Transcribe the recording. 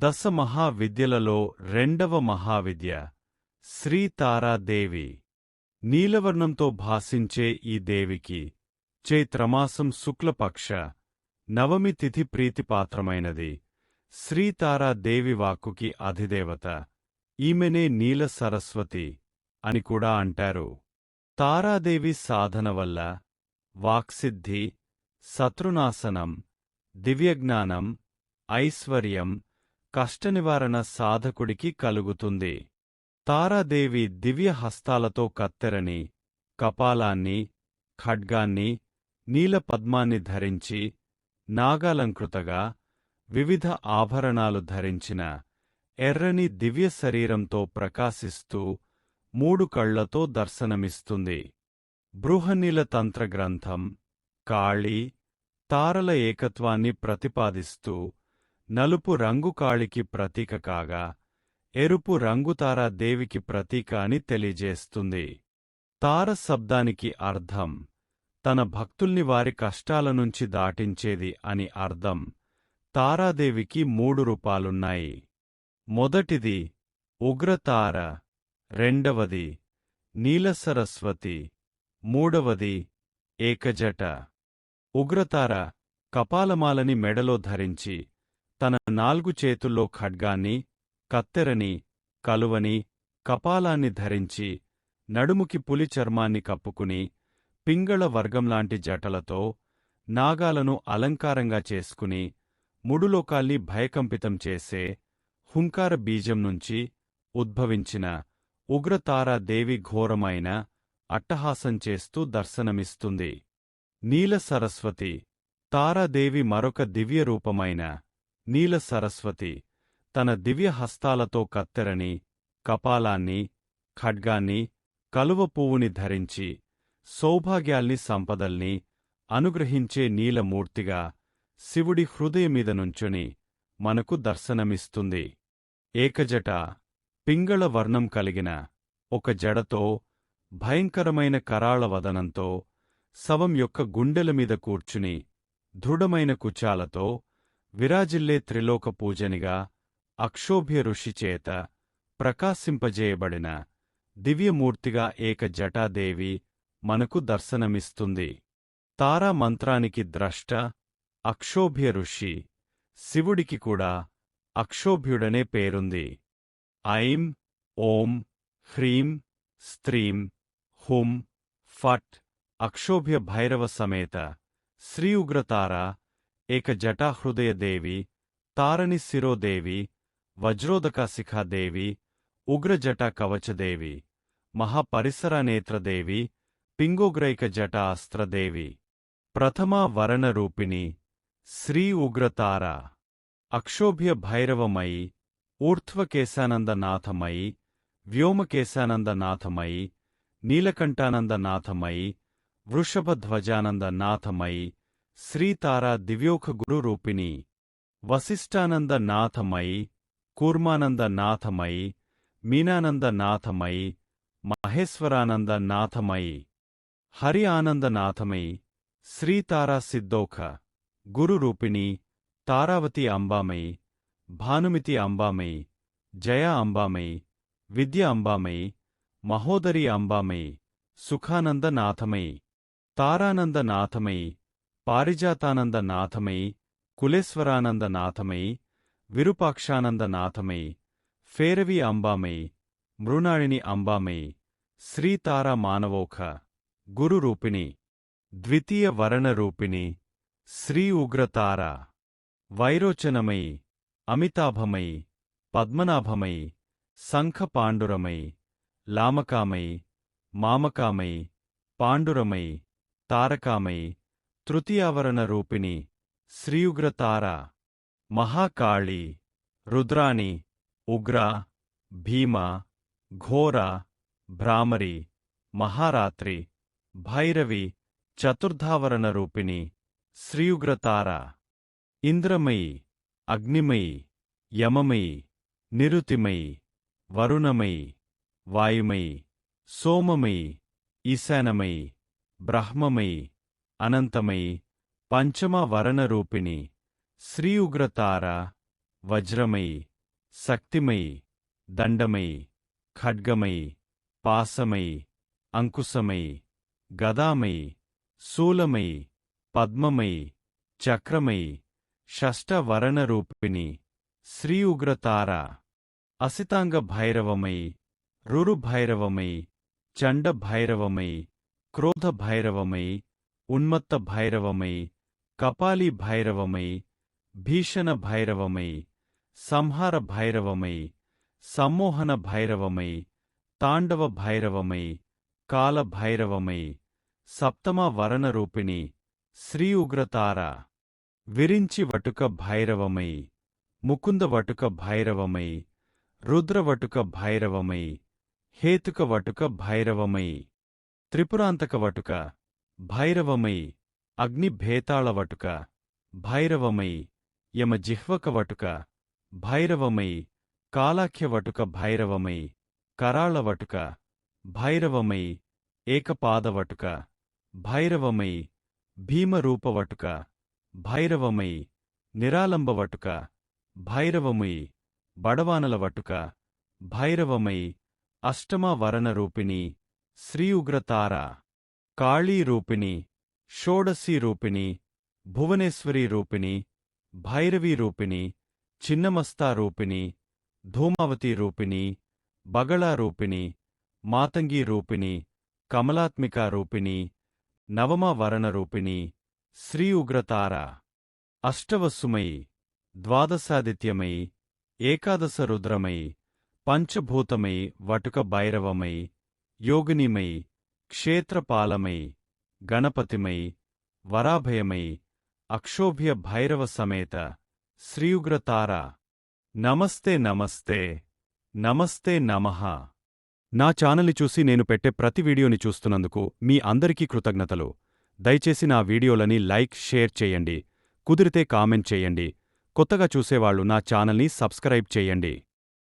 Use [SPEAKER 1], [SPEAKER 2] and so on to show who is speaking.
[SPEAKER 1] దశ మహావిద్యలలో రెండవ మహావిద్య శ్రీ తారాదేవి. నీలవర్ణంతో భాసించే ఈ దేవికి చైత్రమాసం శుక్లపక్ష నవమి తిథి ప్రీతిపాత్రమైనది. శ్రీతారాదేవి వాక్కుకి అధిదేవత. ఈమెనే నీల సరస్వతి అని కూడా అంటారు. తారాదేవి సాధన వల్ల వాక్సిద్ధి, శత్రునాశనం, దివ్యజ్ఞానం, ఐశ్వర్యం, కష్టనివారణ సాధకుడికి కలుగుతుంది. తారాదేవి దివ్య హస్తాలతో కత్తెరని, కపాలాన్ని, ఖడ్గాన్ని, నీలపద్మాన్ని ధరించి, నాగాలంకృతగా వివిధ ఆభరణాలు ధరించిన ఎర్రని దివ్య శరీరంతో ప్రకాశిస్తూ 3 కళ్లతో దర్శనమిస్తుంది. బృహన్నీల తంత్రగ్రంథం కాళీ, తారల ఏకత్వాన్ని ప్రతిపాదిస్తూ నలుపు రంగు కాళికి ప్రతీక కాగా, ఎరుపు రంగు తారాదేవికి ప్రతీక అని తెలియజేస్తుంది. తార శబ్దానికి అర్థం తన భక్తుల్ని వారి కష్టాల నుంచి దాటించేది అని అర్థం. తారాదేవికి 3 రూపాలున్నాయి. మొదటిది ఉగ్రతార, రెండవది నీలసరస్వతి, మూడవది ఏకజట. ఉగ్రతార కపాలమాలని మెడలో ధరించి, తన 4 చేతుల్లో ఖడ్గాన్ని, కత్తెరని, కలువని, కపాలాన్ని ధరించి, నడుముకి పులి చర్మాన్ని కప్పుకుని, పింగళ వర్గంలాంటి జటలతో నాగాలను అలంకారంగా చేసుకుని, 3 లోకాల్ని భయకంపితం చేసే హుంకార బీజం నుంచి ఉద్భవించిన ఉగ్రతారాదేవి ఘోరమైన అట్టహాసం చేస్తూ దర్శనమిస్తుంది. నీల సరస్వతి తారాదేవి మరొక దివ్యరూపమైన నీల సరస్వతి తన దివ్య హస్తాలతో కత్తెరని, కపాలాన్ని, ఖడ్గాన్ని, కలువ పువ్వుని ధరించి సౌభాగ్యాల్ని, సంపదల్ని అనుగ్రహించే నీలమూర్తిగా శివుడి హృదయమీద నుంచుని మనకు దర్శనమిస్తుంది. ఏకజట పింగళ వర్ణం కలిగిన ఒక జడతో, భయంకరమైన కరాళ వదనంతో, శవం యొక్క గుండెలమీద కూర్చుని దృఢమైన కుచాలతో విరాజిల్లే త్రిలోక పూజనిగా అక్షోభ్య ఋషిచేత ప్రకాశింపజేయబడిన దివ్యమూర్తిగా ఏకజటాదేవి మనకు దర్శనమిస్తుంది. తారా మంత్రానికి ద్రష్ట అక్షోభ్య ఋషి. శివుడికి కూడా అక్షోభ్యుడనే పేరుంది. ఐం, ఓం, హ్రీం, స్త్రీం, హుం, ఫట్ అక్షోభ్య భైరవ సమేత శ్రీ ఉగ్రతార ఏకజటాహృదయదేవి, తారణి శిరోదేవి, వజ్రోదకాశిఖాదేవి, ఉగ్రజటా కవచదేవి, మహాపరిసరనేత్రదేవి, పింగోగ్రైక జటా అస్త్రదేవి. ప్రథమా వరణరూపిణి శ్రీ ఉగ్రతార. అక్షోభ్య భైరవమయి, ఊర్ధ్వకేశానందనాథమయి, వ్యోమకేశానందనాథమయి, నీలకంఠానందనాథమయి, వృషభధ్వజానందనాథమయి, శ్రీతారా దివ్యోఖ గురురూపిణి. వసిష్ఠానందనాథమయి, కూర్మానందనాథమయి, మీనానందనాథమయి, మహేశ్వరానందనాథమయి, హరి ఆనందనాథమయి, శ్రీతారా సిద్ధోఖ గురురూపిణి. తారావతి అంబామయి, భానుమితి అంబామయి, జయ అంబామయి, విద్య అంబామయి, మహోదరి అంబామయి, సుఖానందనాథమయి, తారానందనాథమయి, పారిజాతానందనాథమయి, కులేశ్వరానందనాథమయి, విరూపాక్షానందనాథమయి, ఫేరవి అంబామయి, మృణాళిని అంబామయి, శ్రీతారా మానవోఖ గురురూపిణి. ద్వితీయ వరణరూపిణి శ్రీ ఉగ్రతార. వైరోచనమయి, అమితాభమయి, పద్మనాభమయి, శంఖపాండురమయి, లామకామయి, మామకామయి, పాండురమయి, తారకామయి. తృతీయావరణ రూపిణి శ్రీయుగ్రతార. మహాకాళి, రుద్రాణి, ఉగ్ర, భీమ, ఘోర, భ్రామరి, మహారాత్రి, భైరవి. చతుర్థావరణ రూపిణి శ్రీయుగ్రతార. ఇంద్రమయి, అగ్నిమయి, యమమయి, నిరుతిమయి, వరుణమయి, వాయుమయి, సోమమయి, ఈశానమయి, బ్రహ్మమయి, అనంతమయి. పంచమ వరణరూపిణి శ్రీ ఉగ్రతార. వజ్రమయి, శక్తిమయి, దండమయి, ఖడ్గమయి, పాసమయి, అంకుశమయి, గదామయి, శూలమయి, పద్మమయి, చక్రమయి, షష్టవరణరూపిణి శ్రీ ఉగ్రతార. అసితాంగ భైరవమయి, రురు భైరవమయి, చండ భైరవమయి, క్రోధ భైరవమయి, ఉన్మత్త భైరవమయి, కపాలి భైరవమయి, భీషణ భైరవమయి, సంహార భైరవమయి, సమ్మోహన భైరవమయి, తాండవ భైరవమయి, కాల భైరవమయి, సప్తమ వరణరూపిణి శ్రీ ఉగ్రతార. విరించి వటుక భైరవమయి, ముకుంద వటుక భైరవమయి, రుద్రవటుక భైరవమయి, హేతుక వటుక భైరవమయి, త్రిపురాంతక వటుక భైరవమయి, అగ్ని భేతాళ వటుక భైరవమయి, యమ జిహ్వక వటుక భైరవమయి, కాలాఖ్య వటుక భైరవమయి, కరాళ వటుక భైరవమయి, ఏకపాద వటుక భైరవమయి, భీమరూప వటుక భైరవమయి, నిరాలంబ వటుక భైరవమయి, బడవానల వటుక భైరవమయి, అష్టమ వరణరూపిణి శ్రీ ఉగ్రతార. కాళీ రూపిణి, షోడశీ రూపిణి, భువనేశ్వరీ రూపిణి, భైరవీ రూపిణి, చిన్నమస్తా రూపిణి, ధూమావతి రూపిణి, బగళా రూపిణి, మాతంగీ రూపిణి, కమలాత్మికా రూపిణి, నవమ వరణరూపిణి శ్రీ ఉగ్రతార. అష్టవసుమయి, ద్వాదశాదిత్యమయి, ఏకాదశ రుద్రమయి, పంచభూతమయి వటుక భైరవమయి, యోగినిమయి, క్షేత్రపాలమయి, గణపతిమయి, వరాభయమయి, అక్షోభ్య భైరవ సమేత శ్రీయుగ్రతార. నమస్తే నమస్తే నమస్తే నమః. నా ఛానల్ని చూసి నేను పెట్టే ప్రతి వీడియోని చూస్తున్నందుకు మీ అందరికీ కృతజ్ఞతలు. దయచేసి నా వీడియోలని లైక్, షేర్ చేయండి. కుదిరితే కామెంట్ చేయండి. కొత్తగా చూసేవాళ్లు నా ఛానల్ని సబ్స్క్రైబ్ చేయండి.